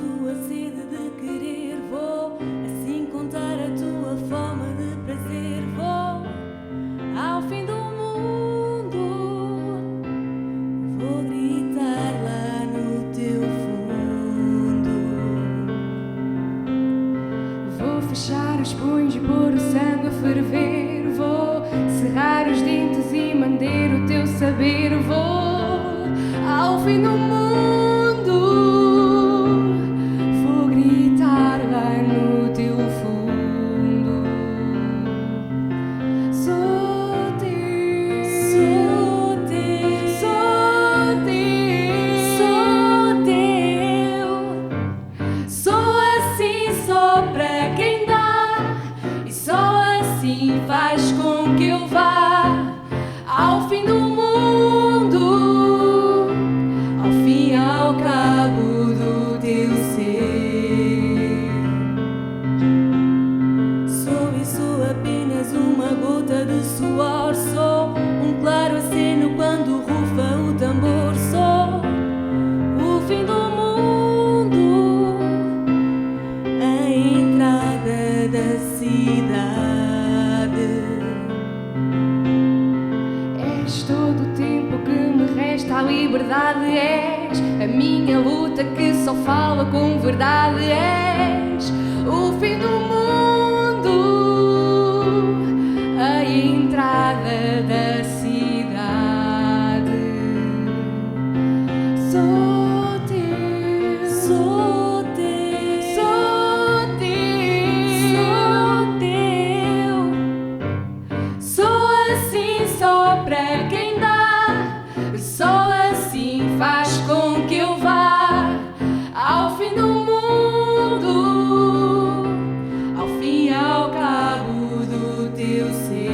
tua sede de querer, vou assim contar a tua fome de prazer. Vou ao fim do mundo, vou gritar lá no teu fundo. Vou fechar os punhos e pôr o sangue a ferver. Vou cerrar os dentes e manter o teu saber. Vou ao fim do mundo, vou gritar lá no teu fundo. Sou teu, Sou teu, sou teu, sou teu. Sou assim só para quem dá, e só assim faz com que eu vá ao fim do mundo, ao fim e ao cabo do teu ser. Sou e sou apenas uma gota de suor, sou um claro aceno quando rufa o tambor. Sou o fim do mundo, a entrada da cidade. És todo o tempo que me resta, a liberdade. És a minha luta que só fala com verdade. És o fim do mundo, a entrada da cidade. Sou teu, Sou teu, sou teu, sou teu. Sou assim só para quem dá, só assim faz com que eu vá ao fim do mundo, ao fim e ao cabo do teu ser.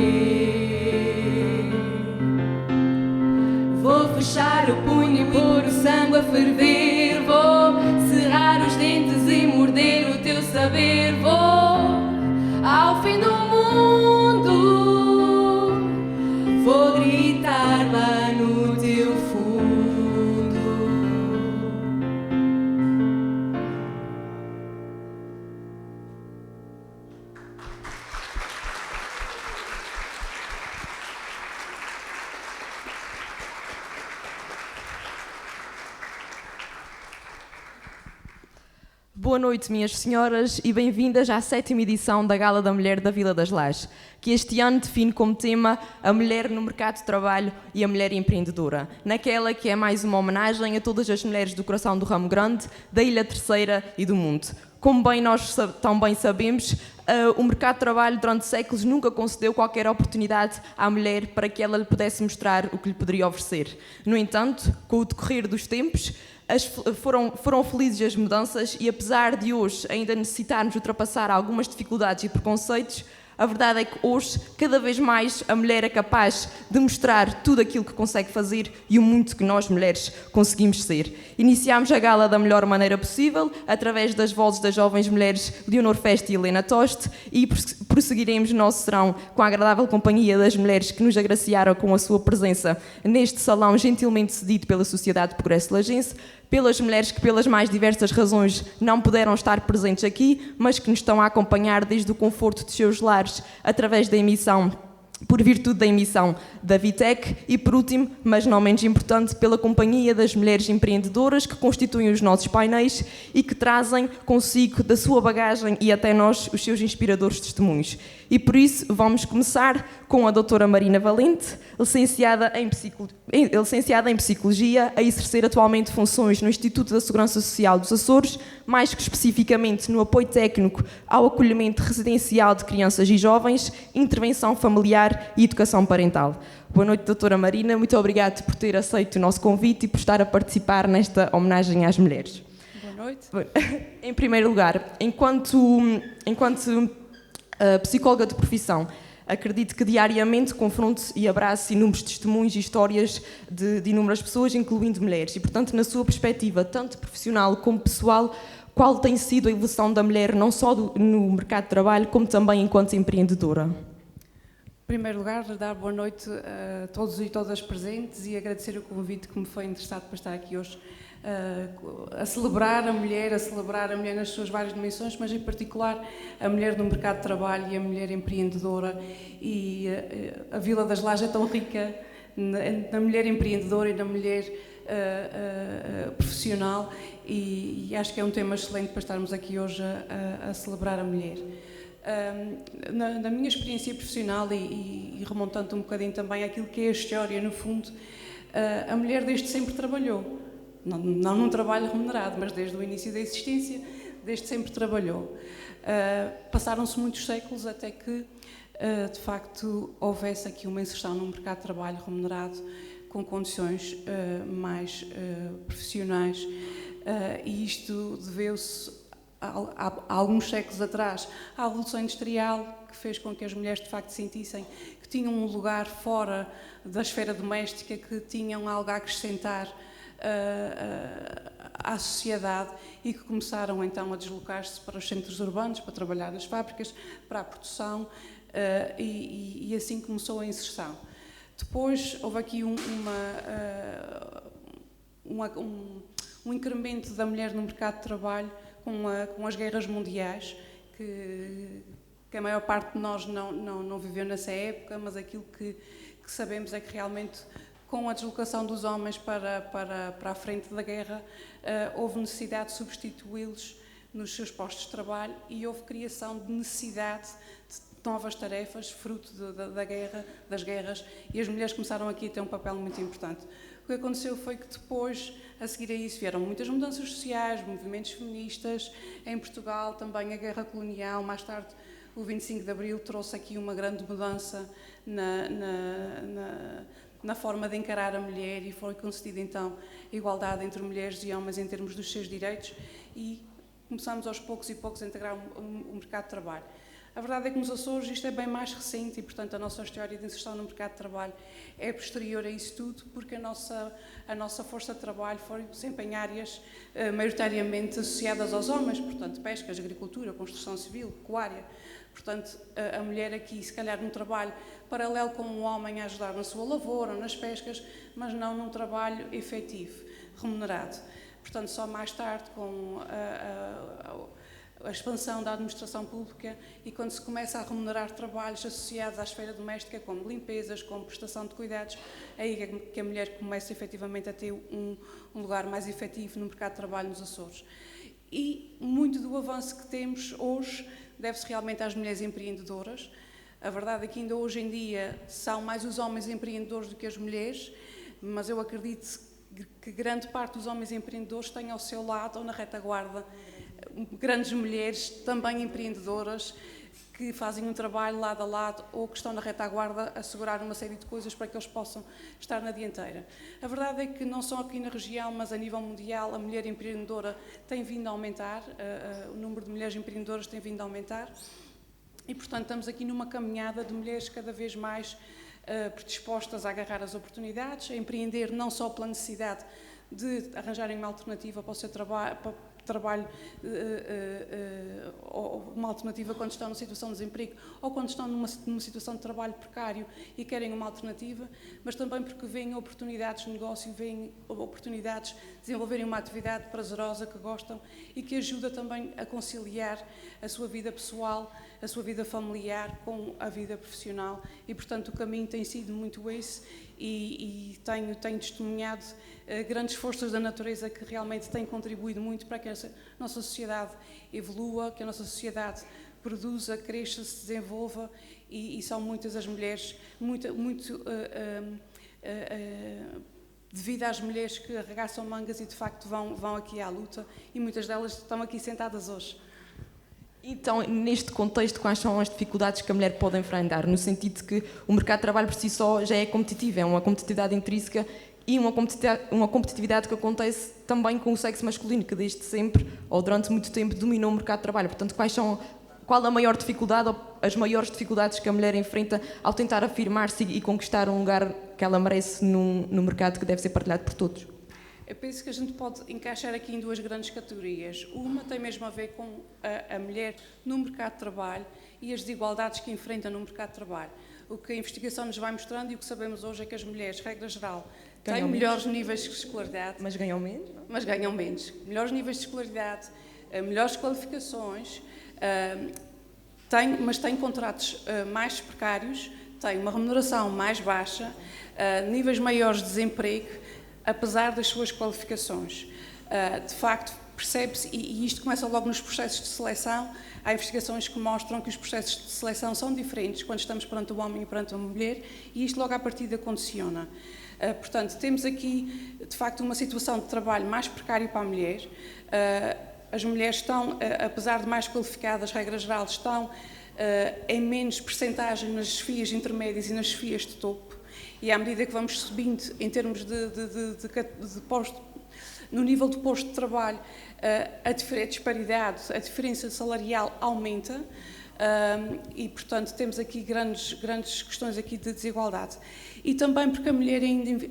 Vou fechar o punho e pôr o sangue a ferver. Vou cerrar os dentes e morder o teu saber. Vou ao fim do mundo, vou gritar lá no teu fundo. Boa noite, minhas senhoras, e bem-vindas à 7ª edição da Gala da Mulher da Vila das Lajes, que este ano define como tema a mulher no mercado de trabalho e a mulher empreendedora, naquela que é mais uma homenagem a todas as mulheres do coração do Ramo Grande, da Ilha Terceira e do mundo. Como bem nós tão bem sabemos, o mercado de trabalho durante séculos nunca concedeu qualquer oportunidade à mulher para que ela lhe pudesse mostrar o que lhe poderia oferecer. No entanto, com o decorrer dos tempos, foram felizes as mudanças e, apesar de hoje ainda necessitarmos ultrapassar algumas dificuldades e preconceitos, a verdade é que hoje, cada vez mais, a mulher é capaz de mostrar tudo aquilo que consegue fazer e o muito que nós, mulheres, conseguimos ser. Iniciámos a gala da melhor maneira possível, através das vozes das jovens mulheres Leonor Feste e Helena Toste, e prosseguiremos o nosso serão com a agradável companhia das mulheres que nos agraciaram com a sua presença neste salão gentilmente cedido pela Sociedade de Progresso Lajense, pelas mulheres que, pelas mais diversas razões, não puderam estar presentes aqui, mas que nos estão a acompanhar desde o conforto de seus lares, através da emissão, por virtude da emissão da Vitec, e por último, mas não menos importante, pela companhia das mulheres empreendedoras que constituem os nossos painéis e que trazem consigo da sua bagagem e até nós os seus inspiradores testemunhos. E por isso vamos começar com a doutora Marina Valente, licenciada em Psicologia, a exercer atualmente funções no Instituto da Segurança Social dos Açores, mais que especificamente no apoio técnico ao acolhimento residencial de crianças e jovens, intervenção familiar e educação parental. Boa noite, doutora Marina. Muito obrigada por ter aceito o nosso convite e por estar a participar nesta homenagem às mulheres. Boa noite. Em primeiro lugar, enquanto psicóloga de profissão, acredito que diariamente confronto e abraço inúmeros testemunhos e histórias de inúmeras pessoas, incluindo mulheres. E, portanto, na sua perspectiva, tanto profissional como pessoal, qual tem sido a evolução da mulher, não só no mercado de trabalho, como também enquanto empreendedora? Em primeiro lugar, dar boa noite a todos e todas presentes e agradecer o convite que me foi interessado para estar aqui hoje a celebrar a mulher nas suas várias dimensões, mas em particular a mulher no mercado de trabalho e a mulher empreendedora. E a Vila das Lajes é tão rica na mulher empreendedora e na mulher profissional, e acho que é um tema excelente para estarmos aqui hoje a celebrar a mulher. Na minha experiência profissional e remontando um bocadinho também àquilo que é a história, no fundo, a mulher desde sempre trabalhou, não num trabalho remunerado, mas desde o início da existência, desde sempre trabalhou. Passaram-se muitos séculos até que, de facto, houvesse aqui uma inserção no mercado de trabalho remunerado com condições mais profissionais, e isto deveu-se há alguns séculos atrás à Revolução Industrial, que fez com que as mulheres de facto sentissem que tinham um lugar fora da esfera doméstica, que tinham algo a acrescentar à sociedade, e que começaram então a deslocar-se para os centros urbanos, para trabalhar nas fábricas, para a produção, e assim começou a inserção. Depois houve aqui um incremento da mulher no mercado de trabalho com as guerras mundiais, que a maior parte de nós não viveu nessa época, mas aquilo que sabemos é que realmente, com a deslocação dos homens para a frente da guerra, houve necessidade de substituí-los nos seus postos de trabalho, e houve criação de necessidade de novas tarefas, fruto da guerra, das guerras, e as mulheres começaram aqui a ter um papel muito importante. O que aconteceu foi que depois, a seguir a isso, vieram muitas mudanças sociais, movimentos feministas em Portugal, também a guerra colonial, mais tarde o 25 de Abril trouxe aqui uma grande mudança na forma de encarar a mulher, e foi concedida então igualdade entre mulheres e homens em termos dos seus direitos, e começamos aos poucos e poucos a integrar o mercado de trabalho. A verdade é que nos Açores isto é bem mais recente, e portanto a nossa história de inserção no mercado de trabalho é posterior a isso tudo, porque a nossa força de trabalho foi sempre em áreas maioritariamente associadas aos homens, portanto pescas, agricultura, construção civil, pecuária. Portanto, a mulher aqui, se calhar num trabalho paralelo com o homem a ajudar na sua lavoura, nas pescas, mas não num trabalho efetivo, remunerado. Portanto, só mais tarde, com a expansão da administração pública, e quando se começa a remunerar trabalhos associados à esfera doméstica, como limpezas, como prestação de cuidados, aí é que a mulher começa efetivamente a ter um lugar mais efetivo no mercado de trabalho nos Açores. E muito do avanço que temos hoje deve-se realmente às mulheres empreendedoras. A verdade é que ainda hoje em dia são mais os homens empreendedores do que as mulheres, mas eu acredito que grande parte dos homens empreendedores têm ao seu lado, ou na retaguarda, grandes mulheres também empreendedoras, que fazem um trabalho lado a lado, ou que estão na retaguarda a assegurar uma série de coisas para que eles possam estar na dianteira. A verdade é que não só aqui na região, mas a nível mundial, a mulher empreendedora tem vindo a aumentar, o número de mulheres empreendedoras tem vindo a aumentar, e portanto estamos aqui numa caminhada de mulheres cada vez mais predispostas a agarrar as oportunidades, a empreender não só pela necessidade de arranjarem uma alternativa para o seu trabalho, ou uma alternativa quando estão numa situação de desemprego, ou quando estão numa situação de trabalho precário e querem uma alternativa, mas também porque veem oportunidades de negócio, veem oportunidades de desenvolverem uma atividade prazerosa que gostam e que ajuda também a conciliar a sua vida pessoal, a sua vida familiar com a vida profissional, e portanto o caminho tem sido muito esse, e tenho testemunhado grandes forças da natureza que realmente têm contribuído muito para que a nossa sociedade evolua, que a nossa sociedade produza, cresça, se desenvolva, e são muitas as mulheres, devido às mulheres que arregaçam mangas e de facto vão aqui à luta, e muitas delas estão aqui sentadas hoje. Então, neste contexto, quais são as dificuldades que a mulher pode enfrentar? No sentido de que o mercado de trabalho por si só já é competitivo, é uma competitividade intrínseca e uma competitividade que acontece também com o sexo masculino, que desde sempre, ou durante muito tempo, dominou o mercado de trabalho. Portanto, qual a maior dificuldade, ou as maiores dificuldades que a mulher enfrenta ao tentar afirmar-se e conquistar um lugar que ela merece no mercado que deve ser partilhado por todos? Eu penso que a gente pode encaixar aqui em duas grandes categorias. Uma tem mesmo a ver com a mulher no mercado de trabalho e as desigualdades que enfrenta no mercado de trabalho. O que a investigação nos vai mostrando e o que sabemos hoje é que as mulheres, regra geral, Têm melhores níveis de escolaridade. Mas ganham menos? Mas ganham menos. Melhores níveis de escolaridade, melhores qualificações, mas têm contratos mais precários, têm uma remuneração mais baixa, níveis maiores de desemprego, apesar das suas qualificações. De facto, percebe-se, e isto começa logo nos processos de seleção. Há investigações que mostram que os processos de seleção são diferentes quando estamos perante um homem e perante uma mulher, e isto logo à partida condiciona. Portanto, temos aqui, de facto, uma situação de trabalho mais precária para a mulher. As mulheres estão, apesar de mais qualificadas, regra geral, estão em menos percentagem nas chefias intermédias e nas chefias de topo. E à medida que vamos subindo em termos de posto, no nível do posto de trabalho, a disparidade, a diferença salarial aumenta. E, portanto, temos aqui grandes questões aqui de desigualdade. E também porque a mulher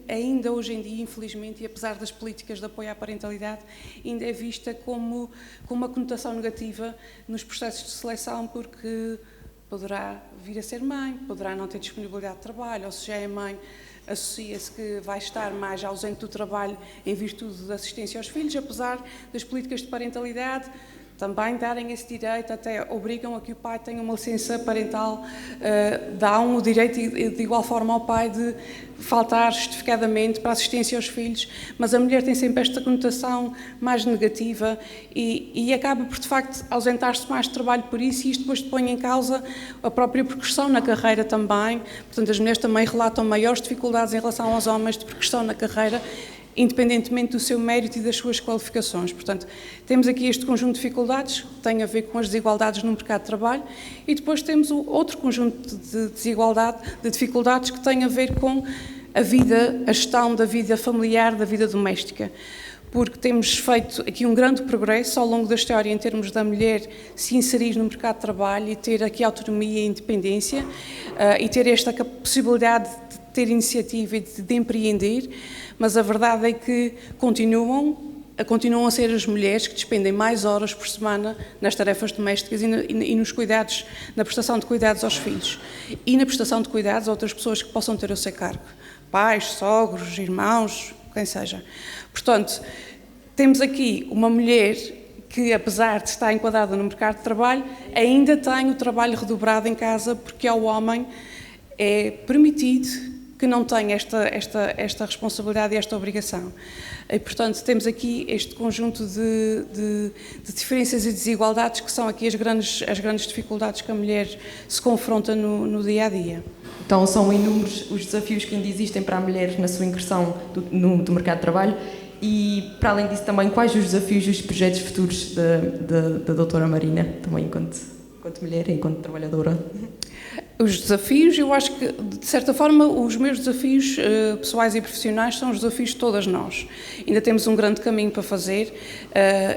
ainda hoje em dia, infelizmente, e apesar das políticas de apoio à parentalidade, ainda é vista com uma conotação negativa nos processos de seleção, porque poderá vir a ser mãe, poderá não ter disponibilidade de trabalho, ou se já é mãe, associa-se que vai estar mais ausente do trabalho em virtude da assistência aos filhos, apesar das políticas de parentalidade também darem esse direito, até obrigam a que o pai tenha uma licença parental, dão o direito de igual forma ao pai de faltar justificadamente para a assistência aos filhos, mas a mulher tem sempre esta conotação mais negativa e acaba por, de facto, ausentar-se mais de trabalho por isso, e isto depois põe em causa a própria progressão na carreira também. Portanto, as mulheres também relatam maiores dificuldades em relação aos homens de progressão na carreira, independentemente do seu mérito e das suas qualificações. Portanto, temos aqui este conjunto de dificuldades que tem a ver com as desigualdades no mercado de trabalho, e depois temos o outro conjunto de dificuldades que tem a ver com a gestão da vida familiar, da vida doméstica. Porque temos feito aqui um grande progresso ao longo da história em termos da mulher se inserir no mercado de trabalho e ter aqui autonomia e independência, e ter esta possibilidade de ter iniciativa e de empreender, mas a verdade é que continuam a ser as mulheres que despendem mais horas por semana nas tarefas domésticas e nos cuidados, na prestação de cuidados aos filhos e na prestação de cuidados a outras pessoas que possam ter o seu cargo, pais, sogros, irmãos, quem seja. Portanto, temos aqui uma mulher que, apesar de estar enquadrada no mercado de trabalho, ainda tem o trabalho redobrado em casa, porque ao homem é permitido que não tenha esta responsabilidade e esta obrigação. E, portanto, temos aqui este conjunto de diferenças e desigualdades que são aqui as grandes dificuldades que a mulher se confronta no dia-a-dia. Então, são inúmeros os desafios que ainda existem para a mulher na sua ingressão do mercado de trabalho e, para além disso, também quais os desafios e os projetos futuros da doutora Marina, também enquanto mulher e enquanto trabalhadora? Os desafios, eu acho que, de certa forma, os meus desafios pessoais e profissionais são os desafios de todas nós. Ainda temos um grande caminho para fazer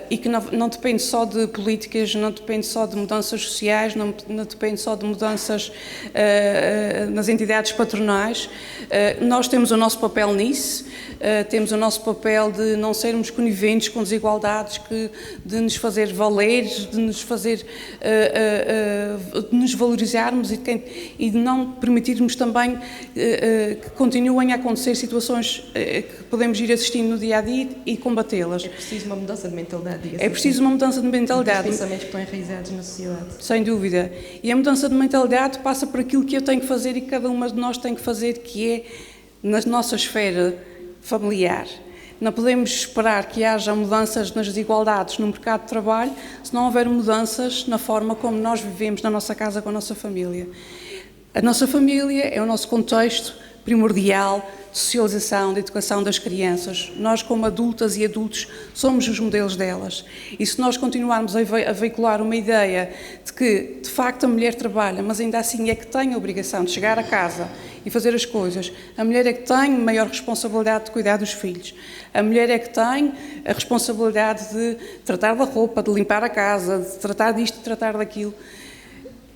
e que não depende só de políticas, não depende só de mudanças sociais, não depende só de mudanças nas entidades patronais. Nós temos o nosso papel nisso, temos o nosso papel de não sermos coniventes com desigualdades, de nos fazer valer, de nos valorizarmos e de não permitirmos também que continuem a acontecer situações que podemos ir assistindo no dia-a-dia e combatê-las. É preciso uma mudança de mentalidade. É preciso uma mudança de mentalidade. Os pensamentos que estão enraizados na sociedade. Sem dúvida. E a mudança de mentalidade passa por aquilo que eu tenho que fazer e que cada uma de nós tem que fazer, que é na nossa esfera familiar. Não podemos esperar que haja mudanças nas desigualdades no mercado de trabalho se não houver mudanças na forma como nós vivemos na nossa casa com a nossa família. A nossa família é o nosso contexto primordial de socialização, de educação das crianças. Nós, como adultas e adultos, somos os modelos delas. E se nós continuarmos a veicular uma ideia de que, de facto, a mulher trabalha, mas ainda assim é que tem a obrigação de chegar a casa e fazer as coisas, a mulher é que tem maior responsabilidade de cuidar dos filhos, a mulher é que tem a responsabilidade de tratar da roupa, de limpar a casa, de tratar disto, de tratar daquilo,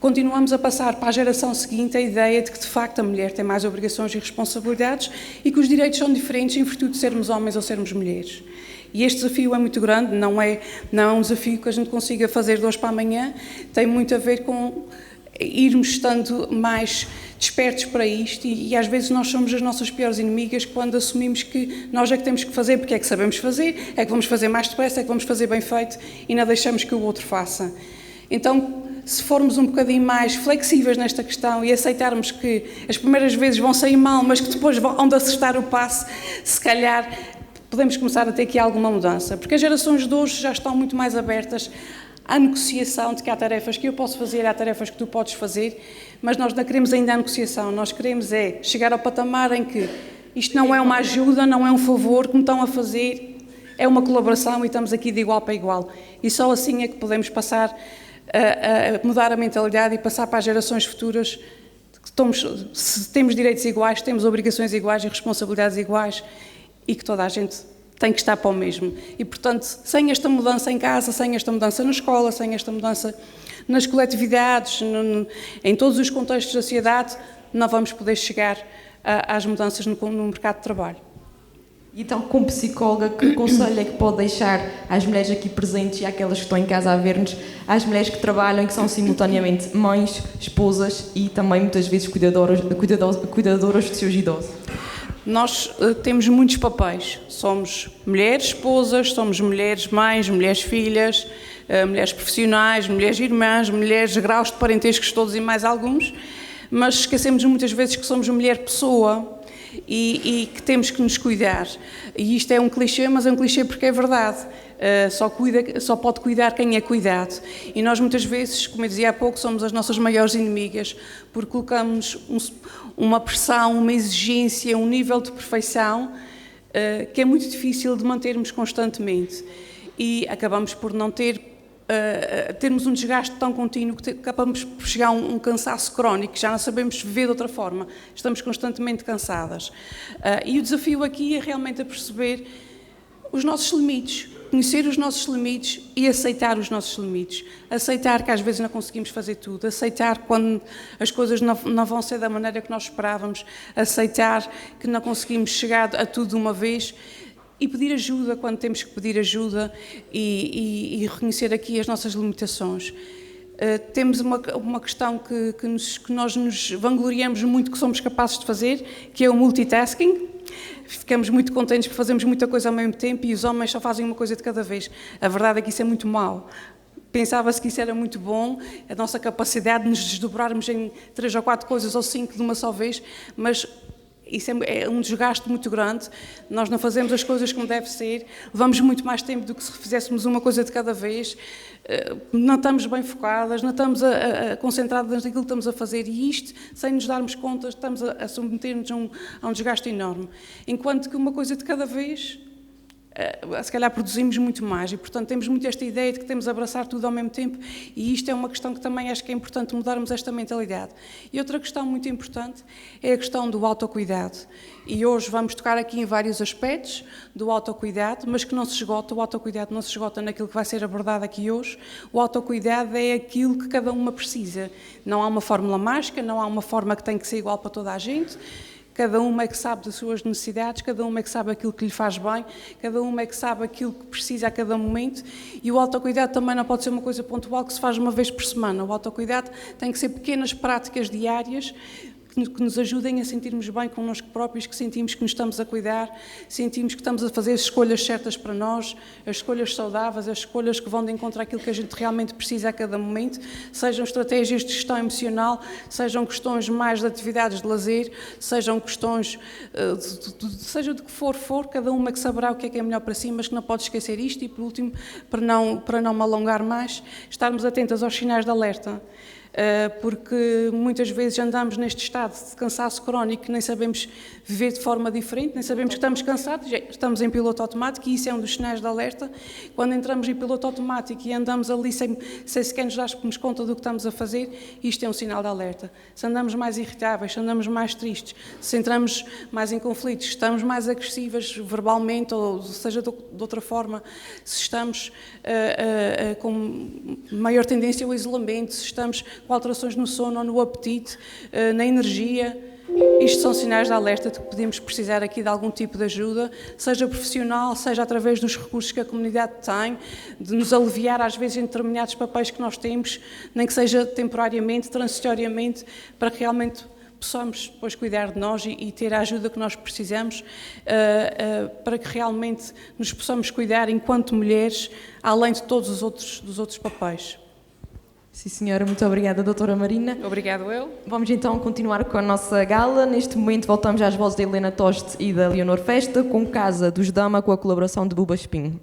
continuamos a passar para a geração seguinte a ideia de que, de facto, a mulher tem mais obrigações e responsabilidades e que os direitos são diferentes em virtude de sermos homens ou sermos mulheres. E este desafio é muito grande, não é um desafio que a gente consiga fazer de hoje para amanhã, tem muito a ver com irmos estando mais despertos para isto e às vezes nós somos as nossas piores inimigas quando assumimos que nós é que temos que fazer porque é que sabemos fazer, é que vamos fazer mais depressa, é que vamos fazer bem feito e não deixamos que o outro faça. Então, se formos um bocadinho mais flexíveis nesta questão e aceitarmos que as primeiras vezes vão sair mal, mas que depois vão de acertar o passo, se calhar podemos começar a ter aqui alguma mudança. Porque as gerações de hoje já estão muito mais abertas à negociação de que há tarefas que eu posso fazer, há tarefas que tu podes fazer, mas nós não queremos ainda a negociação, nós queremos é chegar ao patamar em que isto não é uma ajuda, não é um favor que me estão a fazer, é uma colaboração e estamos aqui de igual para igual. E só assim é que podemos passar a mudar a mentalidade e passar para as gerações futuras que se temos direitos iguais, temos obrigações iguais e responsabilidades iguais e que toda a gente tem que estar para o mesmo. E, portanto, sem esta mudança em casa, sem esta mudança na escola, sem esta mudança nas coletividades, em todos os contextos da sociedade, não vamos poder chegar às mudanças no mercado de trabalho. Então, como psicóloga, que conselho é que pode deixar às mulheres aqui presentes e àquelas que estão em casa a ver-nos, às mulheres que trabalham e que são simultaneamente mães, esposas e também muitas vezes cuidadoras de seus idosos? Nós temos muitos papéis. Somos mulheres esposas, somos mulheres mães, mulheres filhas, mulheres profissionais, mulheres irmãs, mulheres de graus de parentescos todos e mais alguns, mas esquecemos muitas vezes que somos mulher pessoa e que temos que nos cuidar. E isto é um clichê, mas é um clichê porque é verdade. Só pode cuidar quem é cuidado. E nós muitas vezes, como eu dizia há pouco, somos as nossas maiores inimigas porque colocamos uma pressão, uma exigência, um nível de perfeição que é muito difícil de mantermos constantemente. E acabamos por não termos um desgaste tão contínuo que acabamos por chegar a um cansaço crónico, que já não sabemos viver de outra forma. Estamos constantemente cansadas. E o desafio aqui é realmente a perceber os nossos limites, conhecer os nossos limites e aceitar os nossos limites. Aceitar que às vezes não conseguimos fazer tudo, aceitar quando as coisas não vão ser da maneira que nós esperávamos, aceitar que não conseguimos chegar a tudo de uma vez e pedir ajuda quando temos que pedir ajuda e reconhecer aqui as nossas limitações. Temos uma questão que nós nos vangloriamos muito que somos capazes de fazer, que é o multitasking. Ficamos muito contentes porque fazemos muita coisa ao mesmo tempo e os homens só fazem uma coisa de cada vez. A verdade é que isso é muito mau. Pensava-se que isso era muito bom, a nossa capacidade de nos desdobrarmos em 3 ou 4 coisas ou 5 de uma só vez, mas isso é um desgaste muito grande, nós não fazemos as coisas como deve ser, levamos muito mais tempo do que se fizéssemos uma coisa de cada vez, não estamos bem focadas, não estamos concentradas naquilo que estamos a fazer e isto, sem nos darmos conta, estamos a submeter-nos a um desgaste enorme. Enquanto que uma coisa de cada vez, se calhar produzimos muito mais e, portanto, temos muito esta ideia de que temos de abraçar tudo ao mesmo tempo e isto é uma questão que também acho que é importante mudarmos esta mentalidade. E outra questão muito importante é a questão do autocuidado. E hoje vamos tocar aqui em vários aspectos do autocuidado, mas que não se esgota, o autocuidado não se esgota naquilo que vai ser abordado aqui hoje. O autocuidado é aquilo que cada uma precisa. Não há uma fórmula mágica, não há uma forma que tem que ser igual para toda a gente. Cada uma é que sabe das suas necessidades, cada uma é que sabe aquilo que lhe faz bem, cada uma é que sabe aquilo que precisa a cada momento e o autocuidado também não pode ser uma coisa pontual que se faz uma vez por semana. O autocuidado tem que ser pequenas práticas diárias que nos ajudem a sentirmos bem connosco próprios, que sentimos que nos estamos a cuidar, sentimos que estamos a fazer as escolhas certas para nós, as escolhas saudáveis, as escolhas que vão de encontro àquilo que a gente realmente precisa a cada momento, sejam estratégias de gestão emocional, sejam questões mais de atividades de lazer, sejam questões, seja de que for, cada uma que saberá o que é melhor para si, mas que não pode esquecer isto e, por último, para não me alongar mais, estarmos atentas aos sinais de alerta. Porque muitas vezes andamos neste estado de cansaço crónico que nem sabemos viver de forma diferente, nem sabemos que estamos cansados, estamos em piloto automático e isso é um dos sinais de alerta. Quando entramos em piloto automático e andamos ali sem sequer nos darmos conta do que estamos a fazer, isto é um sinal de alerta. Se andamos mais irritáveis, se andamos mais tristes, se entramos mais em conflitos, se estamos mais agressivas verbalmente ou seja de outra forma, se estamos com maior tendência ao isolamento, se estamos com alterações no sono ou no apetite, na energia. Isto são sinais de alerta de que podemos precisar aqui de algum tipo de ajuda, seja profissional, seja através dos recursos que a comunidade tem, de nos aliviar às vezes em determinados papéis que nós temos, nem que seja temporariamente, transitoriamente, para que realmente possamos depois cuidar de nós e ter a ajuda que nós precisamos para que realmente nos possamos cuidar enquanto mulheres, além de todos os outros papéis. Sim, senhora. Muito obrigada, doutora Marina. Obrigado eu. Vamos então continuar com a nossa gala. Neste momento voltamos às vozes da Helena Toste e da Leonor Festa, com Casa dos Dama, com a colaboração de Buba Espinho.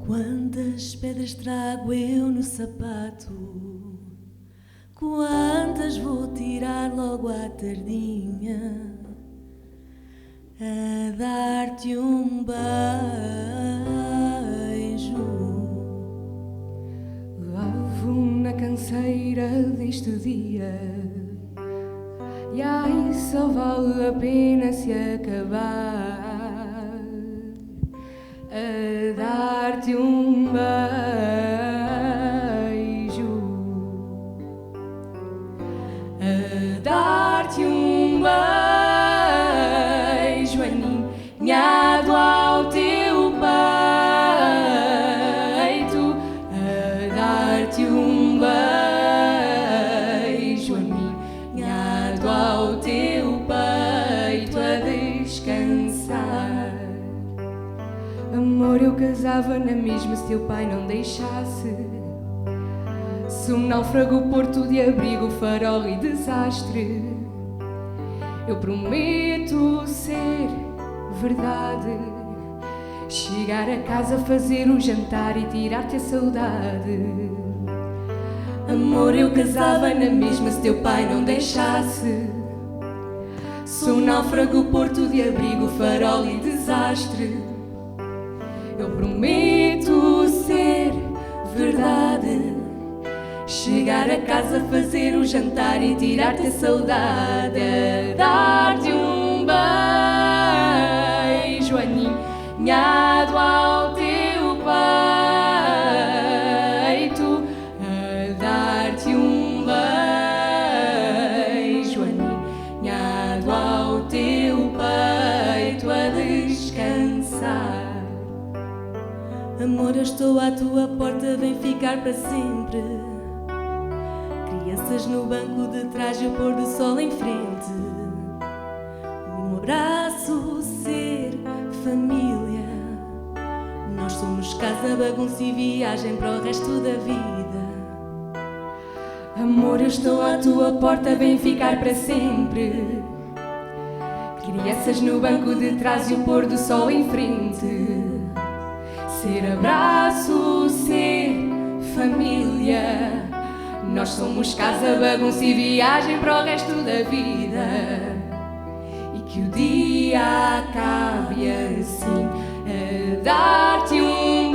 Quantas pedras trago eu no sapato? Quantas vou tirar logo à tardinha? A dar-te um beijo. Lavo na canseira deste dia, e ai, só vale a pena se acabar. A dar-te um beijo, a dar-te um beijo aninhado ao teu peito, a dar-te um beijo aninhado ao teu peito, a descansar. Amor, eu casava na mesma se teu pai não deixasse. Se um náufrago porto de abrigo, farol e desastre, eu prometo ser verdade. Chegar a casa, fazer o jantar e tirar-te a saudade. Amor, eu casava na mesma se teu pai não deixasse. Se um náufrago porto de abrigo, farol e desastre, eu prometo ser verdade. Chegar a casa, fazer o jantar e tirar-te a saudade. A dar-te um beijo aninhado ao teu peito. A dar-te um beijo aninhado ao teu peito, a descansar. Amor, eu estou à tua porta, vem ficar para sempre. Crianças no banco de trás e o pôr do sol em frente. Um abraço, ser família. Nós somos casa, bagunça e viagem para o resto da vida. Amor, eu estou à tua porta, vem ficar para sempre. Crianças no banco de trás e o pôr do sol em frente. Ser abraço, ser família. Nós somos casa, bagunça e viagem para o resto da vida. E que o dia acabe assim, a dar-te um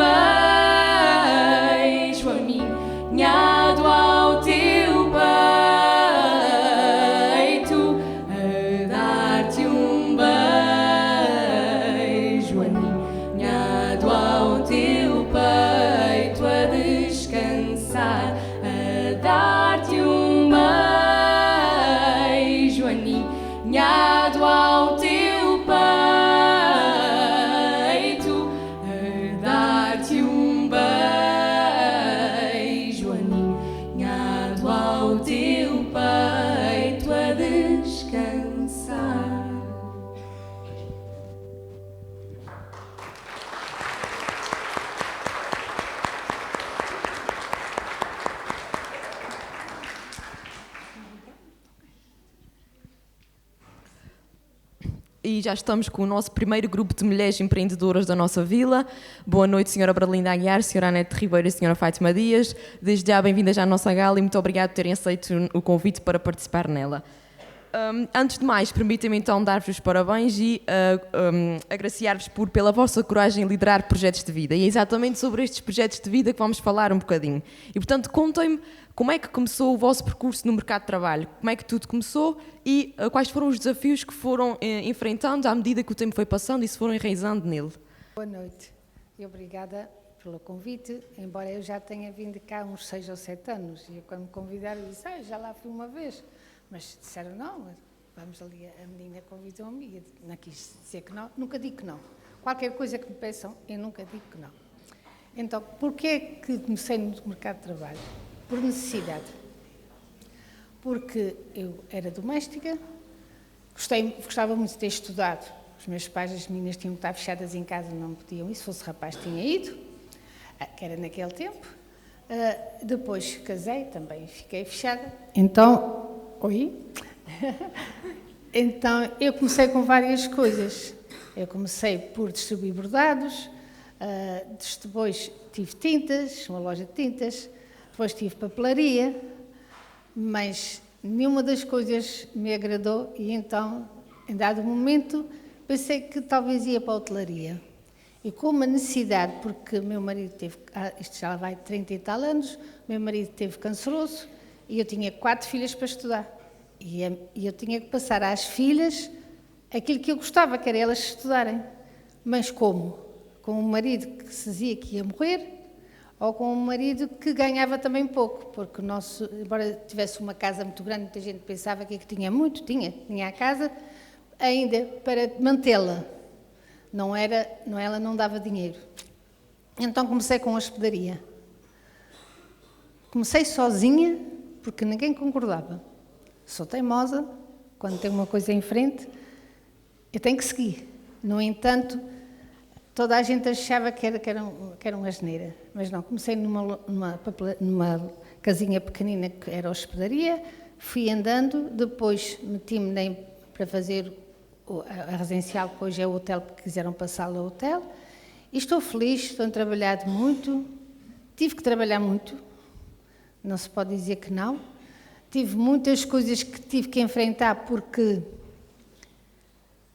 beijo aninhado ao teu peito. A dar-te um beijo aninhado ao teu peito, a descansar. A dar-te um beijo aninhado ao teu peito. A dar-te um beijo aninhado ao teu peito, a descansar. E já estamos com o nosso primeiro grupo de mulheres empreendedoras da nossa vila. Boa noite, senhora Bralinda Aguiar, senhora Anete Ribeiro e senhora Fátima Dias. Desde já, bem-vindas à nossa gala e muito obrigada por terem aceito o convite para participar nela. Antes de mais, permitam-me então dar-vos os parabéns e agraciar-vos pela vossa coragem em liderar projetos de vida. E é exatamente sobre estes projetos de vida que vamos falar um bocadinho. E, portanto, contem-me como é que começou o vosso percurso no mercado de trabalho, como é que tudo começou e quais foram os desafios que foram enfrentando à medida que o tempo foi passando e se foram enraizando nele. Boa noite e obrigada pelo convite, embora eu já tenha vindo cá uns 6 ou 7 anos. E quando me convidaram, eu disse, já lá fui uma vez. Mas disseram, não, vamos ali, a menina convidou-me e eu não quis dizer que não, nunca digo que não. Qualquer coisa que me peçam, eu nunca digo que não. Então, porquê que comecei no mercado de trabalho? Por necessidade. Porque eu era doméstica, gostava muito de ter estudado. Os meus pais, as meninas tinham que estar fechadas em casa, não podiam ir. Se fosse rapaz, tinha ido, que era naquele tempo. Depois casei, também fiquei fechada. Então, então eu comecei com várias coisas. Eu comecei por distribuir bordados, depois tive tintas, uma loja de tintas, depois tive papelaria, mas nenhuma das coisas me agradou e então, em dado momento, pensei que talvez ia para a hotelaria. E com uma necessidade, porque meu marido teve, isto já vai 30 e tal anos, meu marido teve canceroso e eu tinha 4 filhas para estudar. E eu tinha que passar às filhas aquilo que eu gostava, que era elas estudarem. Mas como? Com um marido que se dizia que ia morrer, ou com um marido que ganhava também pouco, porque o nosso, embora tivesse uma casa muito grande, muita gente pensava que tinha muito, tinha a casa, ainda para mantê-la. Ela não dava dinheiro. Então comecei com a hospedaria. Comecei sozinha, porque ninguém concordava. Sou teimosa, quando tenho uma coisa em frente, eu tenho que seguir. No entanto, toda a gente achava que era uma asneira, mas não. Comecei numa casinha pequenina que era hospedaria, fui andando, depois meti-me para fazer a residencial, que hoje é o hotel, porque quiseram passá-lo ao hotel, e estou feliz, estou a trabalhar muito, tive que trabalhar muito, não se pode dizer que não, tive muitas coisas que tive que enfrentar, porque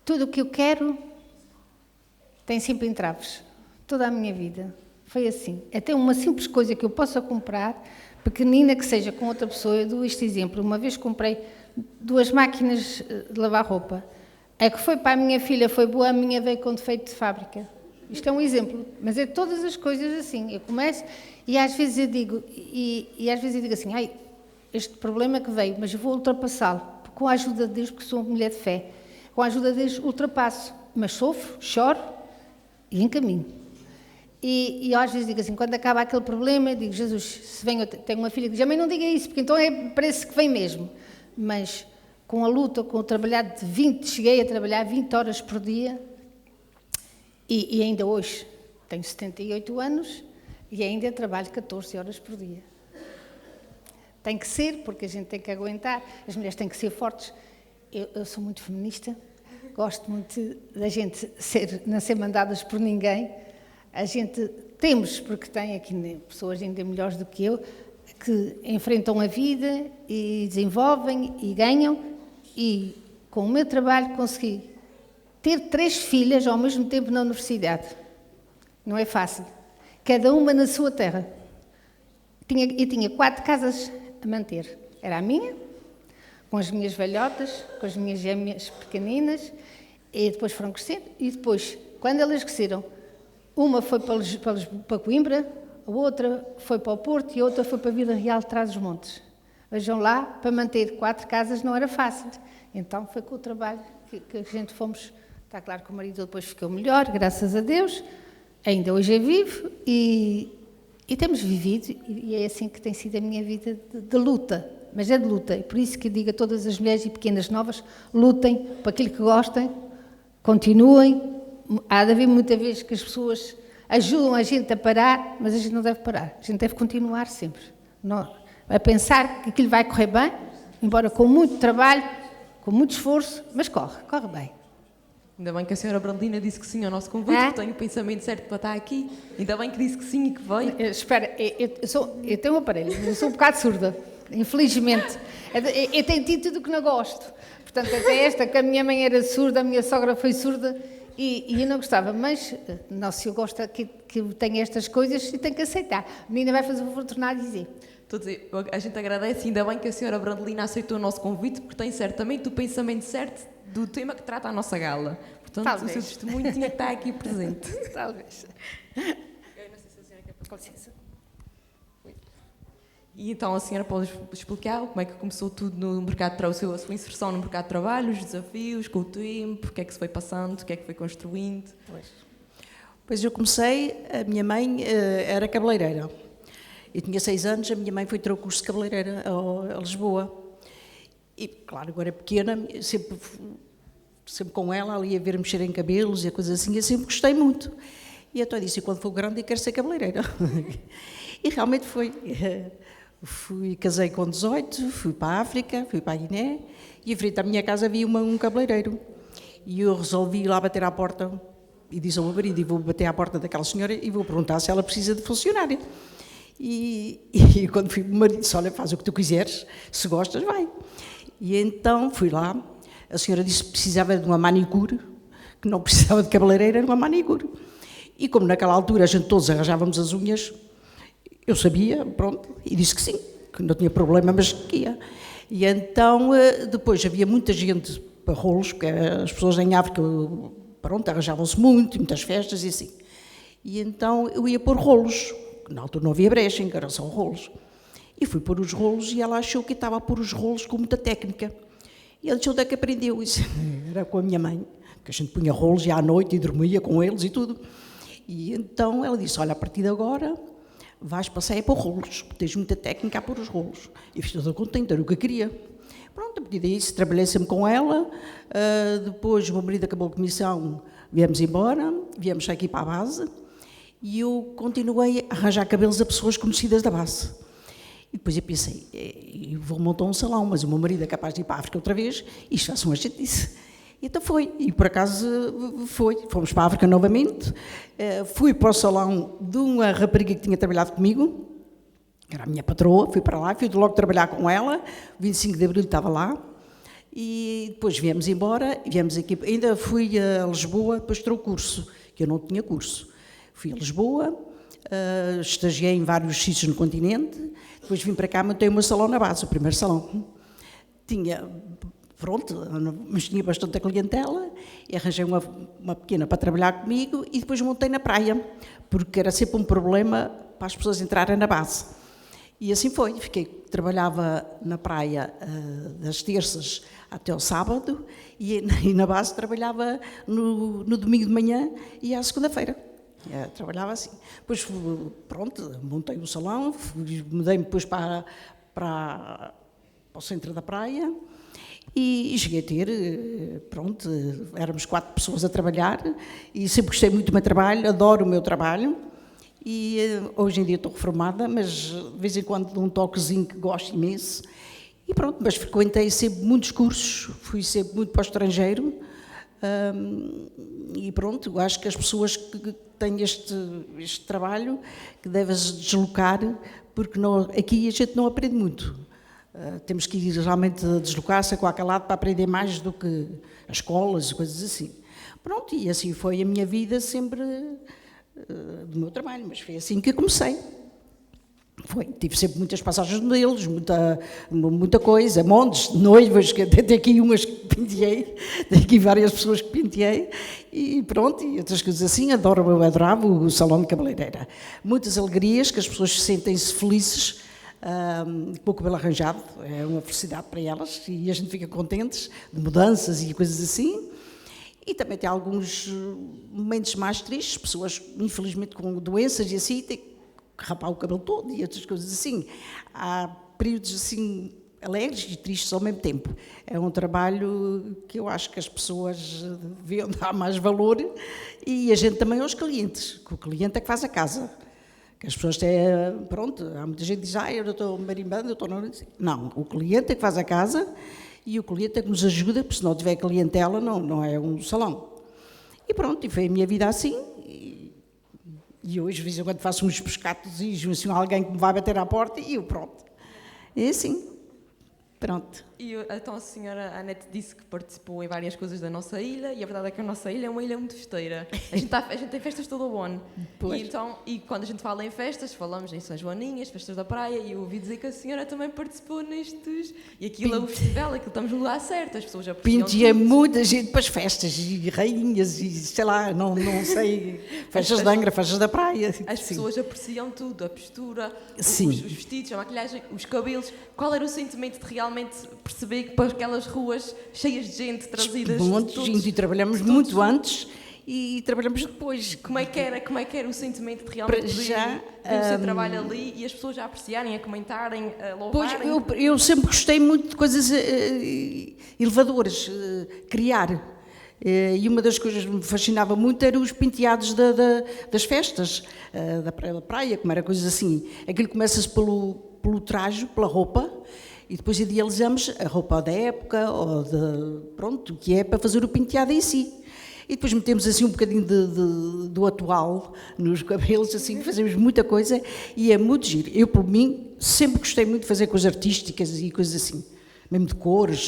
tudo o que eu quero tem sempre entraves, toda a minha vida, foi assim. Até uma simples coisa que eu possa comprar, pequenina que seja com outra pessoa, eu dou este exemplo, uma vez comprei 2 máquinas de lavar roupa, a que foi para a minha filha foi boa, a minha veio com defeito de fábrica. Isto é um exemplo, mas é todas as coisas assim, eu começo e às vezes eu digo, assim, este problema que veio, mas eu vou ultrapassá-lo, com a ajuda de Deus, porque sou uma mulher de fé, com a ajuda de Deus ultrapasso, mas sofro, choro e encaminho. E às vezes digo assim, quando acaba aquele problema, eu digo, Jesus, se vem, eu tenho uma filha que diz, mãe, não diga isso, porque então parece que vem mesmo. Mas com a luta, com o trabalhar cheguei a trabalhar 20 horas por dia, e ainda hoje tenho 78 anos e ainda trabalho 14 horas por dia. Tem que ser, porque a gente tem que aguentar, as mulheres têm que ser fortes. Eu sou muito feminista, gosto muito da gente não ser mandadas por ninguém. A gente temos, porque tem aqui pessoas ainda melhores do que eu, que enfrentam a vida e desenvolvem e ganham, e com o meu trabalho consegui ter 3 filhas ao mesmo tempo na universidade. Não é fácil. Cada uma na sua terra. Eu tinha 4 casas a manter. Era a minha, com as minhas velhotas, com as minhas gêmeas pequeninas, e depois foram crescendo, e depois, quando elas cresceram, uma foi para Coimbra, a outra foi para o Porto e a outra foi para a Vila Real de Trás-os-Montes. Vejam lá, para manter 4 casas não era fácil. Então foi com o trabalho que a gente fomos. Está claro que o marido depois ficou melhor, graças a Deus. Ainda hoje é vivo e temos vivido, e é assim que tem sido a minha vida de luta. Mas é de luta, e por isso que eu digo a todas as mulheres e pequenas novas, lutem para aquilo que gostem, continuem. Há de haver muitas vezes que as pessoas ajudam a gente a parar, mas a gente não deve parar, a gente deve continuar sempre. Não, a pensar que aquilo vai correr bem, embora com muito trabalho, com muito esforço, mas corre bem. Ainda bem que a senhora Brandina disse que sim ao nosso convite, que tenho o pensamento certo para estar aqui. Ainda bem que disse que sim e que veio. Espera, eu tenho um aparelho, mas eu sou um bocado surda, infelizmente. Eu tenho tido tudo o que não gosto. Portanto, até esta, que a minha mãe era surda, a minha sogra foi surda, e eu não gostava. Mas, não, se eu gosto que eu tenho estas coisas, eu tenho que aceitar. A menina vai fazer o favor de tornar a dizer. A gente agradece, ainda bem que a senhora Brandelina aceitou o nosso convite, porque tem certamente o pensamento certo do tema que trata a nossa gala. Portanto, talvez. O seu testemunho tinha que estar aqui presente. Talvez. Eu não sei se a senhora Com licença. E então a senhora pode explicar como é que começou tudo no mercado de trabalho, a sua inserção no mercado de trabalho, os desafios com o tempo, o que é que se foi passando, o que é que foi construindo? Pois eu comecei, a minha mãe era cabeleireira. Eu tinha 6 anos, a minha mãe foi ter o curso de cabeleireira a Lisboa. E, claro, agora é pequena, sempre com ela, ali a ver mexer em cabelos e coisas assim, eu sempre gostei muito. E então eu disse, quando for grande eu quero ser cabeleireira. E realmente foi. Casei com 18, fui para a África, fui para a Guiné, e em frente à minha casa havia um cabeleireiro. E eu resolvi ir lá bater à porta, e disse ao meu marido, vou bater à porta daquela senhora e vou perguntar se ela precisa de funcionária. E quando fui, o marido disse, olha, faz o que tu quiseres, se gostas, vai. E então fui lá, a senhora disse que precisava de uma manicure, que não precisava de cabeleireira, era uma manicure. E como naquela altura a gente todos arranjávamos as unhas, eu sabia, pronto, e disse que sim, que não tinha problema, mas que ia. E então, depois havia muita gente para rolos, porque as pessoas em África, pronto, arranjavam-se muito, muitas festas e assim. E então eu ia pôr rolos, na altura não havia brushing, eram só rolos. E fui pôr os rolos e ela achou que estava a pôr os rolos com muita técnica. E ela disse, onde é que aprendeu isso? Era com a minha mãe, que a gente punha rolos e à noite e dormia com eles e tudo. E então ela disse, olha, a partir de agora vais passar a pôr rolos, tens muita técnica a pôr os rolos. E fiz toda contente, era o que eu queria. Pronto, a partir daí trabalhei sempre com ela, depois o meu marido acabou a comissão, viemos embora, viemos aqui para a base, e eu continuei a arranjar cabelos a pessoas conhecidas da base. E depois eu pensei, eu vou montar um salão, mas o meu marido é capaz de ir para a África outra vez, isto já são uma chatice. Então foi, e por acaso fomos para a África novamente, fui para o salão de uma rapariga que tinha trabalhado comigo, que era a minha patroa, fui para lá, fui logo trabalhar com ela, 25 de Abril estava lá, e depois viemos embora, viemos aqui, ainda fui a Lisboa, depois tirei o curso, que eu não tinha curso. Fui a Lisboa, estagiei em vários sítios no continente, depois vim para cá, montei o meu salão na base, o primeiro salão. Mas tinha bastante clientela, e arranjei uma pequena para trabalhar comigo e depois montei na praia, porque era sempre um problema para as pessoas entrarem na base. E assim foi, trabalhava na praia das terças até ao sábado e na base trabalhava no domingo de manhã e à segunda-feira. Trabalhava assim. Depois, pronto, montei o salão, mudei-me depois para o centro da praia. E cheguei a ter, pronto, éramos 4 pessoas a trabalhar e sempre gostei muito do meu trabalho, adoro o meu trabalho e hoje em dia estou reformada, mas de vez em quando dou um toquezinho que gosto imenso e pronto, mas frequentei sempre muitos cursos, fui sempre muito para o estrangeiro e pronto, eu acho que as pessoas que têm este trabalho que devem-se deslocar porque aqui a gente não aprende muito. Temos que ir realmente deslocar-se a qualquer lado para aprender mais do que as escolas e coisas assim. Pronto, e assim foi a minha vida sempre do meu trabalho, mas foi assim que comecei. Tive sempre muitas passagens de modelos, muita coisa, montes de noivas, que até tem aqui umas que penteei, tem aqui várias pessoas que penteei, e pronto, e outras coisas assim, eu adorava o salão de cabeleireira. Muitas alegrias, que as pessoas sentem-se felizes, com o cabelo arranjado, é uma felicidade para elas e a gente fica contentes de mudanças e coisas assim. E também tem alguns momentos mais tristes, pessoas infelizmente com doenças e assim, têm que rapar o cabelo todo e outras coisas assim. Há períodos assim alegres e tristes ao mesmo tempo. É um trabalho que eu acho que as pessoas deviam dar mais valor e a gente também aos clientes, que o cliente é que faz a casa. Que as pessoas têm, pronto, há muita gente que diz, eu não estou marimbando, eu estou... Não, o cliente é que faz a casa e o cliente é que nos ajuda, porque se não tiver clientela não é um salão. E pronto, e foi a minha vida assim, e hoje, de vez em quando, faço uns pescados e assim, alguém que me vai bater à porta e eu pronto. É assim, pronto. E então a senhora Anete disse que participou em várias coisas da nossa ilha, e a verdade é que a nossa ilha é uma ilha muito festeira. A gente tem festas todo o ano. E quando a gente fala em festas, falamos em São Joaninhas, festas da praia, e eu ouvi dizer que a senhora também participou nestes. E aquilo é o festival, aquilo estamos no lugar certo, as pessoas apreciam. Pintia muita gente para as festas, e rainhas, e sei lá, não sei, festas de Angra, festas da praia. As pessoas apreciam tudo, a postura, os Sim. vestidos, a maquilhagem, os cabelos. Qual era o sentimento de realmente perceber que para aquelas ruas cheias de gente trazidas Montes, de todos, e trabalhamos muito antes e trabalhamos depois. como é que era o sentimento de realmente Para já, ver o seu trabalho ali e as pessoas já apreciarem, a comentarem, a Pois, louvarem? eu sempre gostei muito de coisas elevadoras, criar. E uma das coisas que me fascinava muito eram os penteados das festas, da praia, como era coisas assim. Aquilo começa-se pelo traje, pela roupa, e depois idealizamos a roupa da época, ou pronto, que é para fazer o penteado em si. E depois metemos assim um bocadinho do atual nos cabelos, assim, fazemos muita coisa e é muito giro. Eu, por mim, sempre gostei muito de fazer coisas artísticas e coisas assim. Mesmo de cores,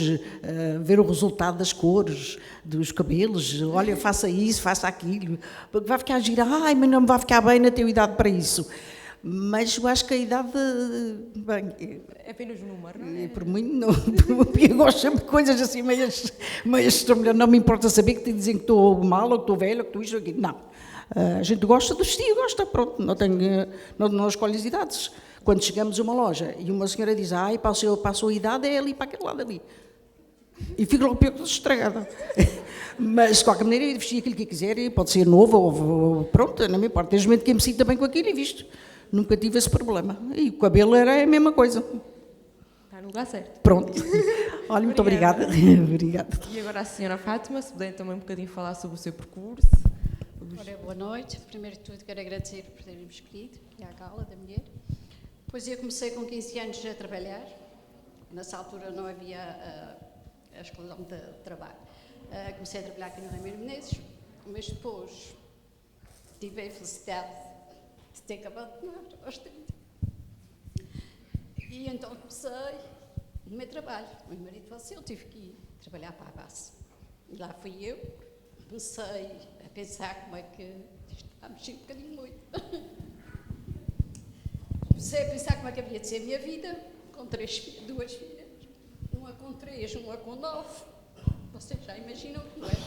ver o resultado das cores, dos cabelos, olha, faça isso, faça aquilo, vai ficar giro, ai, mas não me vai ficar bem, não tenho idade para isso. Mas eu acho que a idade, bem, É apenas um número, não é? por mim, não, eu gosto sempre de coisas assim, meias não me importa saber que te dizem que estou mal, ou que estou velha, ou que estou isto ou aquilo, não. A gente gosta do vestido, gosta, pronto, não escolhe as idades. Quando chegamos a uma loja e uma senhora diz, ai, para a sua idade é ali, para aquele lado ali. E fico logo pior que estragada. Mas, de qualquer maneira, eu vesti aquilo que quiser, e pode ser novo ou pronto, não me importa. Desde o momento que eu me sinto bem com aquilo e visto. Nunca tive esse problema. E o cabelo era a mesma coisa. Está no lugar certo. Pronto. Olha, muito obrigada. Obrigada. E agora a senhora Fátima, se puder também um bocadinho falar sobre o seu percurso. Ora, boa noite. Primeiro de tudo, quero agradecer por terem-me escolhido, que é a Gala da Mulher. Pois eu comecei com 15 anos a trabalhar. Nessa altura não havia a exclusão de trabalho. Comecei a trabalhar aqui no Ramiro Menezes, mas depois tive a infelicidade de ter que abandonar aos 30. E então comecei no meu trabalho. O meu marido faleceu, tive que ir trabalhar para a base. E lá fui eu. Comecei a pensar como é que isto está a mexer um bocadinho muito. Comecei a pensar como é que havia de ser a minha vida, com duas filhas, uma com 3, uma com 9. Vocês já imaginam como é.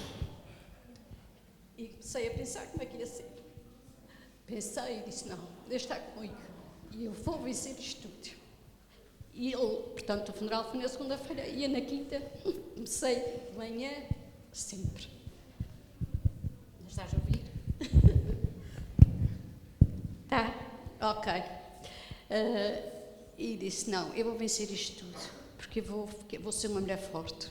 E comecei a pensar como é que ia ser. Pensei e disse, não, Deus está comigo e eu vou vencer isto tudo. E ele, portanto, o funeral foi na segunda-feira e na quinta comecei de manhã sempre. Estás a ouvir? Tá? Ok. E disse, não, eu vou vencer isto tudo, porque eu vou ser uma mulher forte.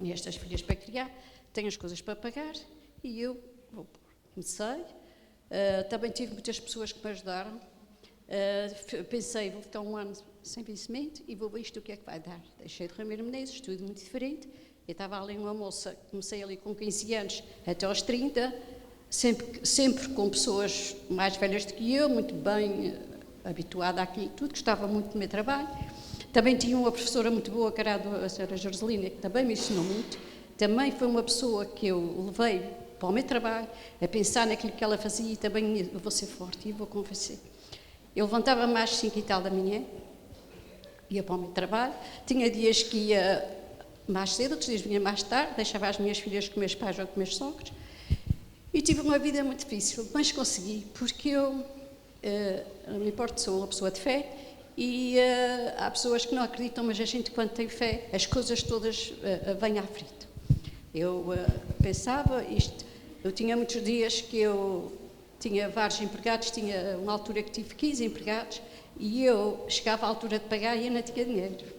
E estas filhas para criar, tenho as coisas para pagar e eu vou pôr. Comecei. Também tive muitas pessoas que me ajudaram. Pensei, vou ficar um ano sem vencimento e vou ver isto o que é que vai dar. Deixei de Ramiro Menezes, tudo muito diferente. Eu estava ali uma moça, comecei ali com 15 anos até aos 30, sempre com pessoas mais velhas do que eu, muito bem habituada àquilo tudo, gostava muito do meu trabalho. Também tinha uma professora muito boa, que era a senhora Jorgelina, que também me ensinou muito. Também foi uma pessoa que eu levei para o meu trabalho, a pensar naquilo que ela fazia e também eu vou ser forte e vou convencer. Eu levantava-me às 5 e tal da manhã, ia para o meu trabalho, tinha dias que ia mais cedo, outros dias vinha mais tarde, deixava as minhas filhas com os meus pais ou com os meus sogros. E tive uma vida muito difícil, mas consegui, porque eu, não me importo, sou uma pessoa de fé, e há pessoas que não acreditam, mas a gente, quando tem fé, as coisas todas vêm à frente. Eu pensava isto, eu tinha muitos dias que eu tinha vários empregados, tinha uma altura que tive 15 empregados, e eu chegava à altura de pagar e eu não tinha dinheiro.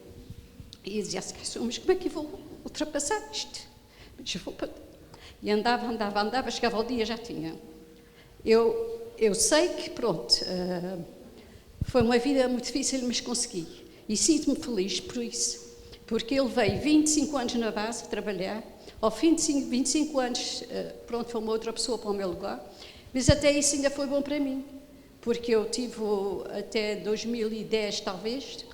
E dizia assim, mas como é que eu vou ultrapassar isto? E andava, chegava ao dia já tinha. Eu sei que, pronto, foi uma vida muito difícil, mas consegui. E sinto-me feliz por isso, porque eu levei 25 anos na base a trabalhar, ao fim de 25 anos, pronto, foi uma outra pessoa para o meu lugar, mas até isso ainda foi bom para mim, porque eu tive até 2010, talvez,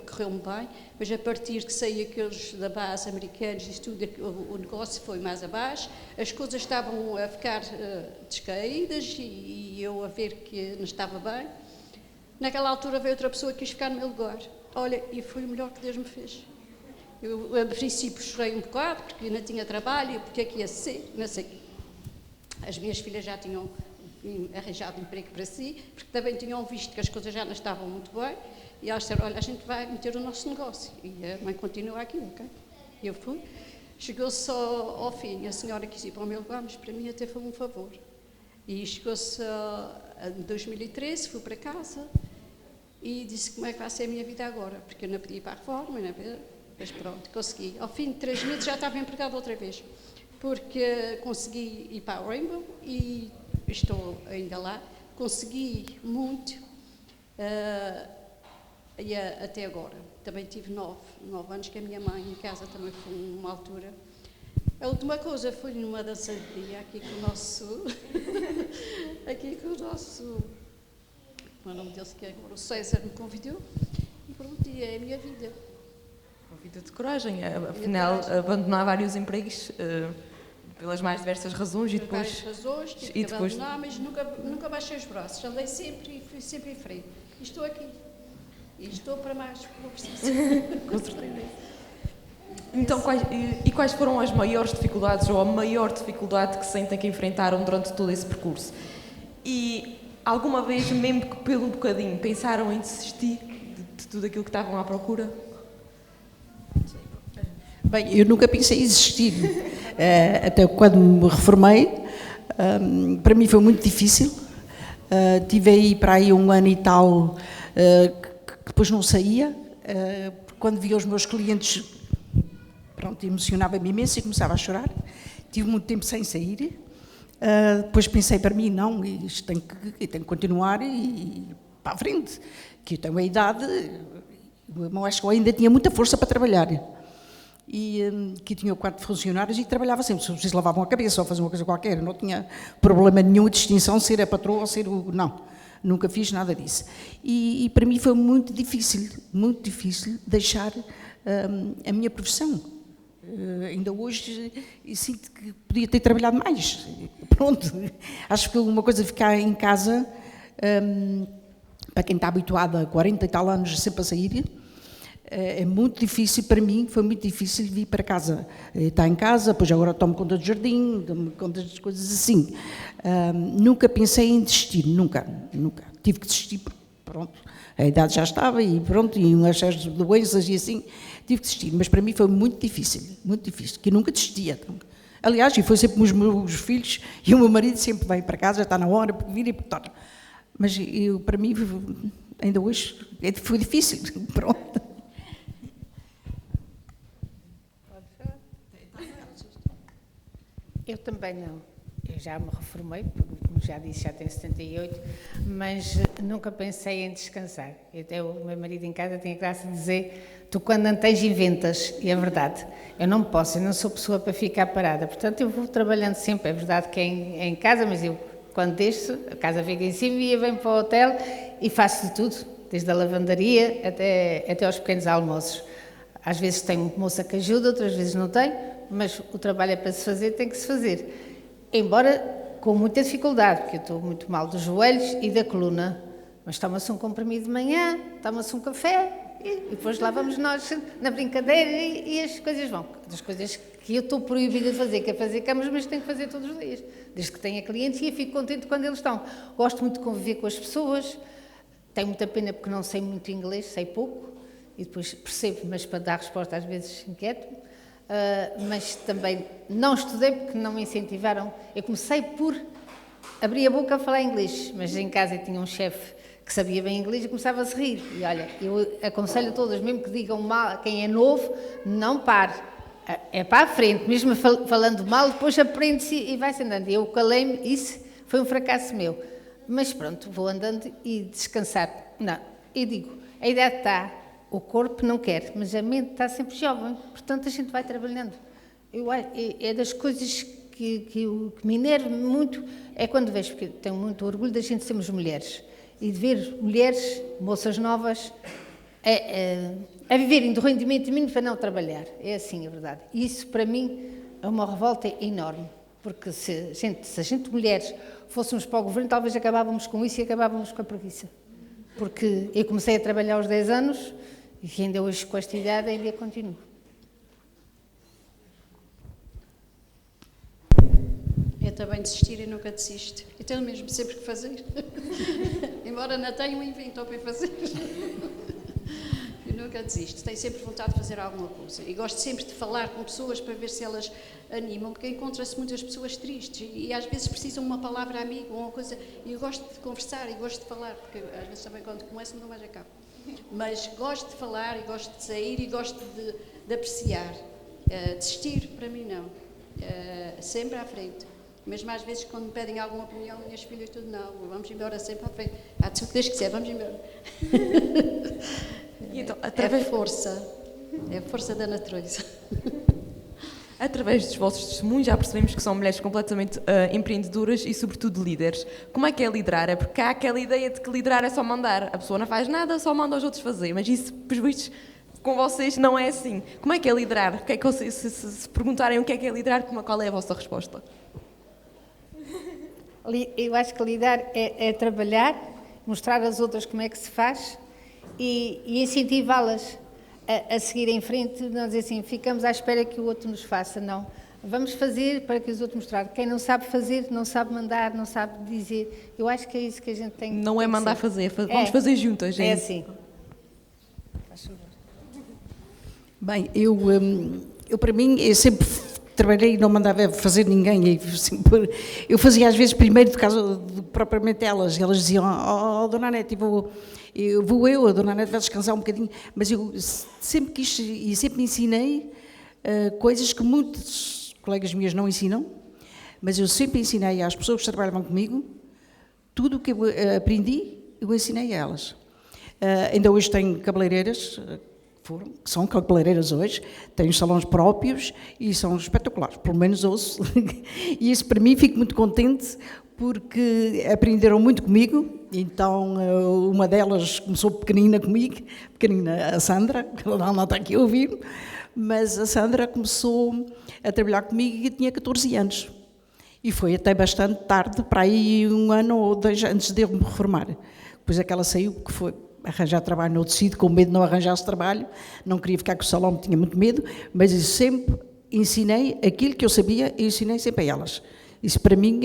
correu-me bem, mas a partir que saí aqueles da base americanos e tudo, o negócio foi mais abaixo, as coisas estavam a ficar descaídas e eu a ver que não estava bem. Naquela altura veio outra pessoa que quis ficar no meu lugar. Olha, e foi o melhor que Deus me fez. Eu, a princípio, chorei um bocado, porque não tinha trabalho, porque é que ia ser, não sei. As minhas filhas já tinham arranjado emprego para si, porque também tinham visto que as coisas já não estavam muito bem, e elas disseram, olha, a gente vai meter o nosso negócio. E a mãe continua aqui, ok? E eu fui. Chegou-se ao fim, a senhora quis ir para o meu lugar, mas para mim até foi um favor. E chegou-se em 2013, fui para casa, e disse como é que vai ser a minha vida agora, porque eu não podia ir para a reforma, não é? Mas pronto, consegui. Ao fim de 3 meses já estava empregada outra vez, porque consegui ir para a Rainbow e estou ainda lá. Consegui muito e até agora. Também tive 9 anos que a minha mãe em casa também foi uma altura. A última coisa foi numa dançaria aqui com o nosso... o nome dele que agora o César me convidou e pronto, e é a minha vida. Uma vida de coragem, afinal abandonar vários empregos pelas mais diversas razões e depois... Várias razões, tive que abandonar, mas nunca baixei os braços, andei sempre e fui sempre em frente. E estou aqui. E estou para mais, porque não preciso. Com certeza. Então, quais foram as maiores dificuldades ou a maior dificuldade que sentem que enfrentaram durante todo esse percurso? E alguma vez, mesmo que pelo bocadinho, pensaram em desistir de tudo aquilo que estavam à procura? Bem, eu nunca pensei em desistir. Até quando me reformei, para mim foi muito difícil. Tive aí para aí 1 ano e tal, que depois não saía. Quando via os meus clientes, pronto, emocionava-me imenso e começava a chorar. Tive muito tempo sem sair. Depois pensei para mim, não, isto tem que continuar e para a frente. Que eu tenho a idade, eu acho que eu ainda tinha muita força para trabalhar. E que tinha 4 funcionários e trabalhava sempre. Se vocês lavavam a cabeça ou faziam uma coisa qualquer, não tinha problema nenhum de distinção ser a patroa ou ser o... Não, nunca fiz nada disso. E para mim foi muito difícil deixar a minha profissão. Ainda hoje sinto que podia ter trabalhado mais. Pronto, acho que uma coisa de ficar em casa, para quem está habituado a 40 e tal anos sempre a sair, é muito difícil para mim, foi muito difícil vir para casa. Estar em casa, pois agora tomo conta do jardim, tomo conta das coisas assim. Nunca pensei em desistir, nunca. Tive que desistir, pronto, a idade já estava e pronto, e um excesso de doenças e assim, tive que desistir. Mas para mim foi muito difícil, que eu nunca desistia. Aliás, e foi sempre os meus filhos e o meu marido sempre vem para casa, já está na hora, porque vir e porque torna. Mas para mim, ainda hoje, foi difícil, pronto. Eu também não. Eu já me reformei, como já disse, já tenho 78, mas nunca pensei em descansar. Até o meu marido em casa tem a graça de dizer, tu quando não tens inventas, e é verdade, eu não sou pessoa para ficar parada, portanto eu vou trabalhando sempre, é verdade que é em casa, mas eu quando deixo, a casa fica em cima e eu venho para o hotel e faço de tudo, desde a lavandaria até aos pequenos almoços. Às vezes tenho moça que ajuda, outras vezes não tenho, mas o trabalho é para se fazer, tem que se fazer. Embora com muita dificuldade, porque eu estou muito mal dos joelhos e da coluna. Mas toma-se um comprimido de manhã, toma-se um café e depois lá vamos nós na brincadeira e as coisas vão. Das coisas que eu estou proibida de fazer, que é fazer camas, mas tenho que fazer todos os dias. Desde que tenha clientes e eu fico contente quando eles estão. Gosto muito de conviver com as pessoas. Tenho muita pena porque não sei muito inglês, sei pouco. E depois percebo, mas para dar resposta às vezes inquieto-me. Mas também não estudei porque não me incentivaram. Eu comecei por abrir a boca a falar inglês, mas em casa eu tinha um chefe que sabia bem inglês e começava-se a rir. E olha, eu aconselho a todas, mesmo que digam mal, quem é novo, não pare. É para a frente, mesmo falando mal, depois aprende-se e vai-se andando. Eu calei-me, isso foi um fracasso meu. Mas pronto, vou andando e descansar. Não, eu digo, a idade está... O corpo não quer, mas a mente está sempre jovem, portanto a gente vai trabalhando. É das coisas que me enerva muito, é quando vejo, porque tenho muito orgulho da gente sermos mulheres. e de ver mulheres, moças novas, a viverem do rendimento mínimo para não trabalhar. É assim a verdade. E isso, para mim, é uma revolta enorme, porque se a gente mulheres, fôssemos para o governo, talvez acabávamos com isso e acabávamos com a preguiça. Porque eu comecei a trabalhar aos 10 anos e ainda hoje, com esta idade, ainda continuo. Eu também desistir e nunca desisto. Eu tenho mesmo sempre que fazer. Embora não tenha um inventor para fazer. Eu nunca desisto. Tenho sempre vontade de fazer alguma coisa. E gosto sempre de falar com pessoas para ver se elas animam, porque encontra-se muitas pessoas tristes e às vezes precisam de uma palavra amiga ou uma coisa. E eu gosto de conversar e gosto de falar, porque às vezes também quando começo não mais acabo. Mas gosto de falar e gosto de sair e gosto de apreciar. Desistir, para mim, não. Sempre à frente. Mesmo às vezes, quando me pedem alguma opinião, minhas filhas, tudo, não, vamos embora sempre à frente. Se Deus quiser, vamos embora. Então, É a força da natureza. Através dos vossos testemunhos já percebemos que são mulheres completamente empreendedoras e sobretudo líderes. Como é que é liderar? É porque há aquela ideia de que liderar é só mandar. A pessoa não faz nada, só manda os outros fazer. Mas isso, pelos vistos, com vocês não é assim. Como é que é liderar? O que é que vocês, se perguntarem o que é liderar, qual é a vossa resposta? Eu acho que liderar é trabalhar, mostrar às outras como é que se faz e incentivá-las a seguir em frente, não dizer assim, ficamos à espera que o outro nos faça, não. Vamos fazer para que os outros mostrem. Quem não sabe fazer, não sabe mandar, não sabe dizer. Eu acho que é isso que a gente tem que fazer. Não é mandar fazer, vamos fazer juntas, gente. É assim. Bem, eu para mim, eu sempre trabalhei e não mandava fazer ninguém. Eu fazia às vezes primeiro do caso propriamente elas. Elas diziam, Dona Anete, a Dona Anete vai descansar um bocadinho. Mas eu sempre quis e sempre ensinei coisas que muitos colegas meus não ensinam, mas eu sempre ensinei às pessoas que trabalhavam comigo, tudo o que eu aprendi, eu ensinei a elas. Ainda hoje tenho cabeleireiras, que são cabeleireiras hoje, têm os salões próprios e são espetaculares, pelo menos ouço. E isso para mim fico muito contente porque aprenderam muito comigo. Então uma delas começou pequenina comigo, a Sandra, que ela não está aqui a ouvir, mas a Sandra começou a trabalhar comigo e tinha 14 anos. E foi até bastante tarde, para aí 1 ano ou 2 antes de eu me reformar. Depois é que ela saiu, porque foi arranjar trabalho no outro sítio, com medo de não arranjar-se trabalho, não queria ficar com o salão, tinha muito medo, mas eu sempre ensinei aquilo que eu sabia e ensinei sempre a elas. Isso para mim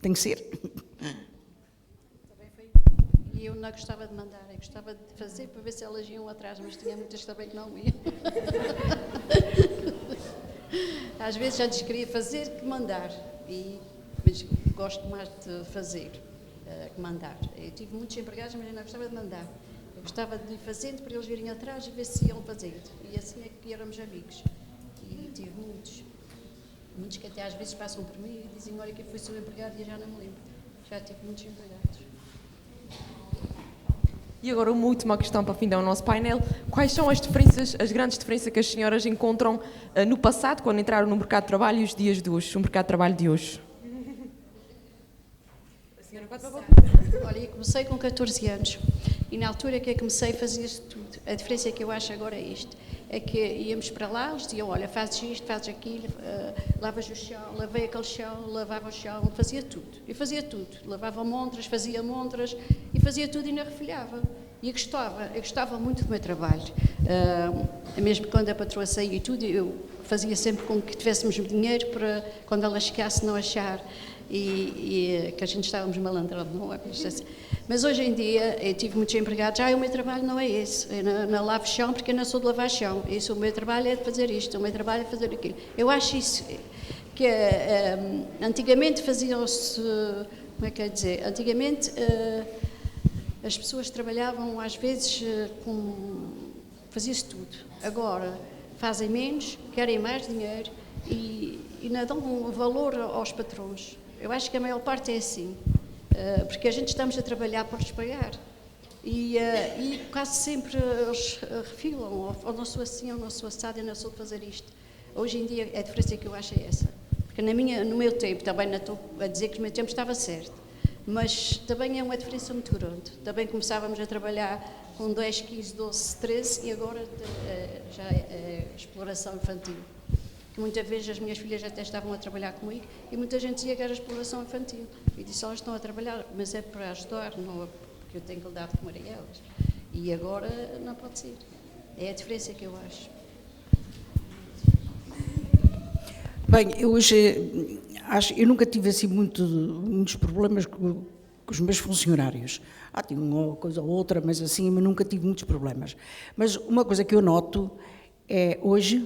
tem que ser. E eu não gostava de mandar, eu gostava de fazer para ver se elas iam atrás, mas tinha muitas também que não iam. Às vezes já lhes queria fazer que mandar, mas gosto mais de fazer que mandar. Eu tive muitos empregados, mas eu não gostava de mandar. Eu gostava de ir fazendo para eles virem atrás e ver se iam fazendo. E assim é que éramos amigos. E tive muitos que até às vezes passam por mim e dizem, olha que eu fui seu empregado e eu já não me lembro. Já tive muitos empregados. E agora uma última questão para findar o nosso painel. Quais são as grandes diferenças que as senhoras encontram no passado, quando entraram no mercado de trabalho, e os dias de hoje, o mercado de trabalho de hoje? Olha, eu comecei com 14 anos e na altura que eu comecei fazia-se tudo. A diferença que eu acho agora é isto, é que íamos para lá, eles diziam, olha, fazes isto, fazes aquilo, lavas o chão, lavei aquele chão, lavava o chão, fazia tudo. Eu fazia tudo, lavava montras, fazia montras e fazia tudo e ainda refilhava. E eu gostava muito do meu trabalho. Mesmo quando a patroa saía e tudo, eu fazia sempre com que tivéssemos dinheiro para, quando ela chegasse, não achar e que a gente estávamos malandrados, não é? Mas hoje em dia, eu tive muitos empregados, o meu trabalho não é esse, eu não lavo chão porque eu não sou de lavar chão, o meu trabalho é de fazer isto, o meu trabalho é de fazer aquilo. Eu acho isso, que antigamente faziam-se, como é que é dizer, antigamente as pessoas trabalhavam às vezes fazia-se tudo, agora fazem menos, querem mais dinheiro e não dão valor aos patrões. Eu acho que a maior parte é assim, porque a gente estamos a trabalhar para os pagar e quase sempre eles refilam, ou não sou assim, ou não sou assado, eu não sou de fazer isto. Hoje em dia a diferença que eu acho é essa, porque no meu tempo, também não estou a dizer que no meu tempo estava certo, Mas também é uma diferença muito grande. Também começávamos a trabalhar com 10, 15, 12, 13 e agora já é exploração infantil. Que muitas vezes as minhas filhas até estavam a trabalhar comigo e muita gente dizia que era exploração infantil. E disse, elas estão a trabalhar, mas é para ajudar, não é porque eu tenho que lhe dar de comer a elas. E agora não pode ser. É a diferença que eu acho. Bem, eu hoje eu nunca tive assim muitos problemas com os meus funcionários. Tinha uma coisa ou outra, mas assim, mas nunca tive muitos problemas. Mas uma coisa que eu noto é, hoje,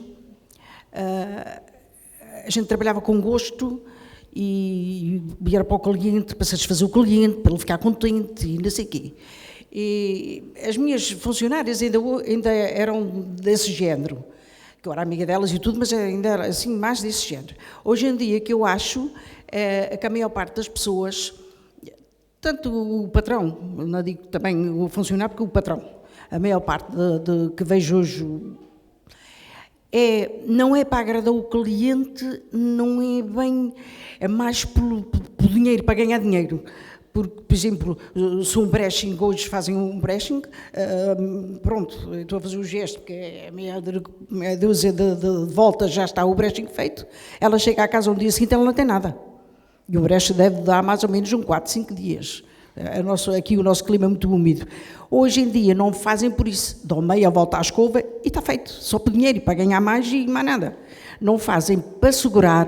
a gente trabalhava com gosto e era para o cliente, para satisfazer o cliente, para ele ficar contente e não sei o quê. E as minhas funcionárias ainda eram desse género, que eu era amiga delas e tudo, mas ainda era assim, mais desse género. Hoje em dia, que eu acho que a maior parte das pessoas, tanto o patrão, não digo também o funcionário, porque o patrão, a maior parte que vejo hoje, não é para agradar o cliente, não é bem, é mais pelo dinheiro, para ganhar dinheiro. Porque, por exemplo, se um brushing, hoje fazem um brushing, pronto, estou a fazer o gesto, porque é meia dúzia de volta, já está o brushing feito, ela chega à casa um dia seguinte, ela não tem nada. E o brushing deve dar mais ou menos 4, 5 dias. Aqui o nosso clima é muito úmido. Hoje em dia não fazem por isso, dão meia volta à escova e está feito, só por dinheiro, para ganhar mais e mais nada. Não fazem para segurar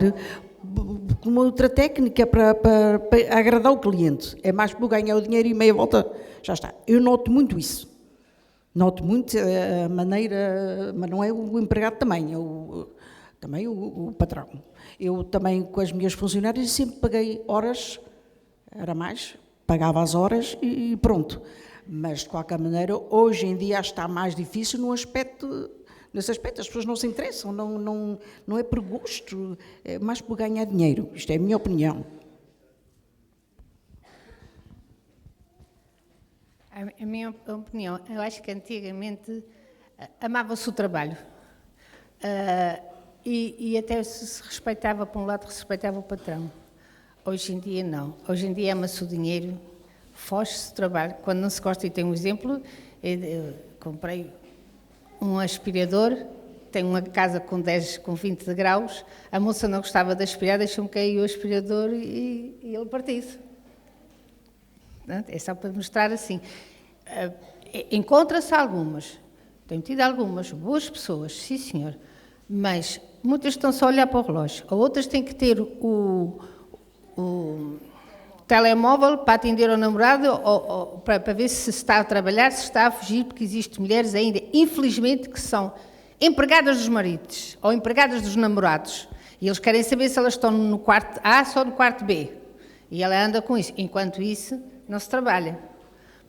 uma outra técnica para agradar o cliente. É mais por ganhar o dinheiro e meia volta, já está. Eu noto muito isso. Noto muito a maneira, mas não é o empregado também, também o patrão. Eu também, com as minhas funcionárias, sempre paguei horas, era mais, pagava as horas e pronto. Mas, de qualquer maneira, hoje em dia está mais difícil nesse aspecto, as pessoas não se interessam, não é por gosto, é mais por ganhar dinheiro. Isto é a minha opinião. A minha opinião, eu acho que antigamente amava-se o trabalho e até se respeitava, por um lado, respeitava o patrão. Hoje em dia não. Hoje em dia ama-se o dinheiro, foge-se do trabalho. Quando não se gosta, e tem um exemplo, eu comprei um aspirador, tem uma casa com 20 graus, a moça não gostava de aspirar, deixou-me cair o aspirador e ele partiu-se. É só para mostrar assim. Encontra-se algumas, tenho tido algumas boas pessoas, sim senhor, mas muitas estão só a olhar para o relógio, ou outras têm que ter o telemóvel para atender ao namorado ou para ver se está a trabalhar, se está a fugir, porque existem mulheres ainda, infelizmente, que são empregadas dos maridos ou empregadas dos namorados e eles querem saber se elas estão no quarto A ou no quarto B e ela anda com isso. Enquanto isso, não se trabalha.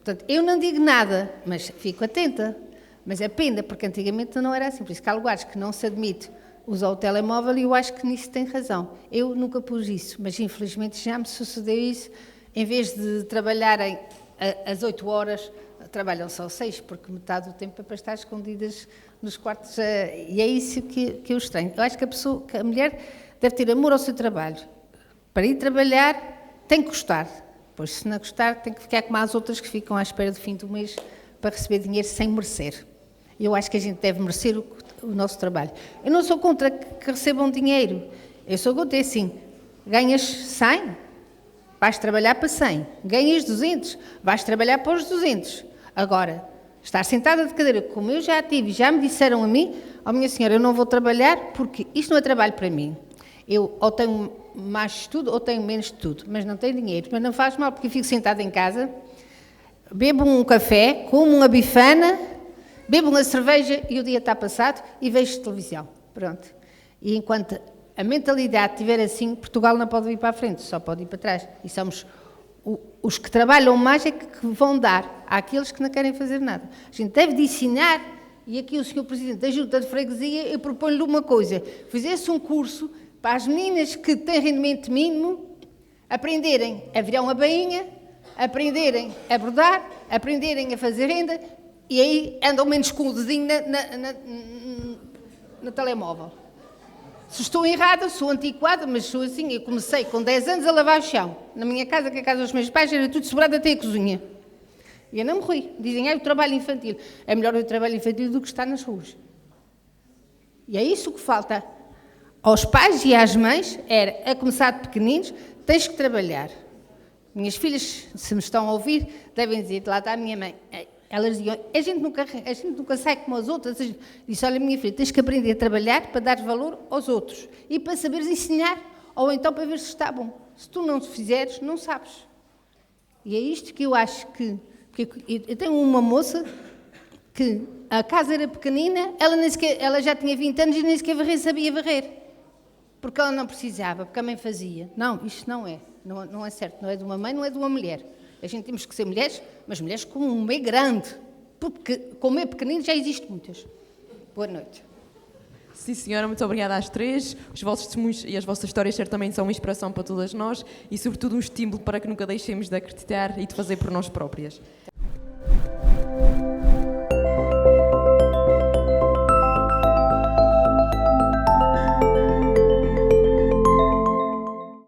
Portanto, eu não digo nada, mas fico atenta. Mas é pena, porque antigamente não era assim. Por isso que há lugares que não se admite usar o telemóvel e eu acho que nisso tem razão. Eu nunca pus isso, mas infelizmente já me sucedeu isso. Em vez de trabalharem às 8 horas, trabalham só 6, porque metade do tempo é para estar escondidas nos quartos. E é isso que eu estranho. Eu acho que a mulher deve ter amor ao seu trabalho. Para ir trabalhar tem que gostar. Pois se não gostar tem que ficar como as outras que ficam à espera do fim do mês para receber dinheiro sem merecer. Eu acho que a gente deve merecer o nosso trabalho. Eu não sou contra que recebam dinheiro. Eu sou contra, assim, ganhas 100, vais trabalhar para 100. Ganhas 200, vais trabalhar para os 200. Agora, estar sentada de cadeira, como eu já tive, já me disseram a mim, minha senhora, eu não vou trabalhar porque isto não é trabalho para mim. Eu ou tenho mais estudo ou tenho menos estudo, mas não tenho dinheiro. Mas não faz mal, porque eu fico sentada em casa, bebo um café, como uma bifana, bebo uma cerveja e o dia está passado e vejo televisão. Pronto. E enquanto a mentalidade estiver assim, Portugal não pode ir para a frente, só pode ir para trás. E somos os que trabalham mais é que vão dar àqueles que não querem fazer nada. A gente deve de ensinar, e aqui o Sr. Presidente da Junta de Freguesia, eu proponho-lhe uma coisa, fizesse um curso para as meninas que têm rendimento mínimo aprenderem a virar uma bainha, aprenderem a bordar, aprenderem a fazer renda, e aí andam menos com o dedinho no telemóvel. Se estou errada, sou antiquada, mas sou assim. Eu comecei com 10 anos a lavar o chão. Na minha casa, que é a casa dos meus pais, era tudo sobrado até a cozinha. E eu não morri. Dizem, o trabalho infantil. É melhor o trabalho infantil do que estar nas ruas. E é isso que falta aos pais e às mães, era, a começar de pequeninos, tens que trabalhar. Minhas filhas, se me estão a ouvir, devem dizer, lá está a minha mãe. Elas diziam, a gente nunca sai como as outras. Disse, olha, minha filha, tens que aprender a trabalhar para dar valor aos outros. E para saberes ensinar, ou então para ver se está bom. Se tu não fizeres, não sabes. E é isto que eu acho que... Eu tenho uma moça que a casa era pequenina, ela já tinha 20 anos e nem sequer sabia varrer. Porque ela não precisava, porque a mãe fazia. Não, isto não é. Não é certo. Não é de uma mãe, não é de uma mulher. A gente temos que ser mulheres, mas mulheres com um meio grande. Porque com um meio pequenino já existe muitas. Boa noite. Sim, senhora, muito obrigada às três. Os vossos testemunhos e as vossas histórias certamente são uma inspiração para todas nós e, sobretudo, um estímulo para que nunca deixemos de acreditar e de fazer por nós próprias.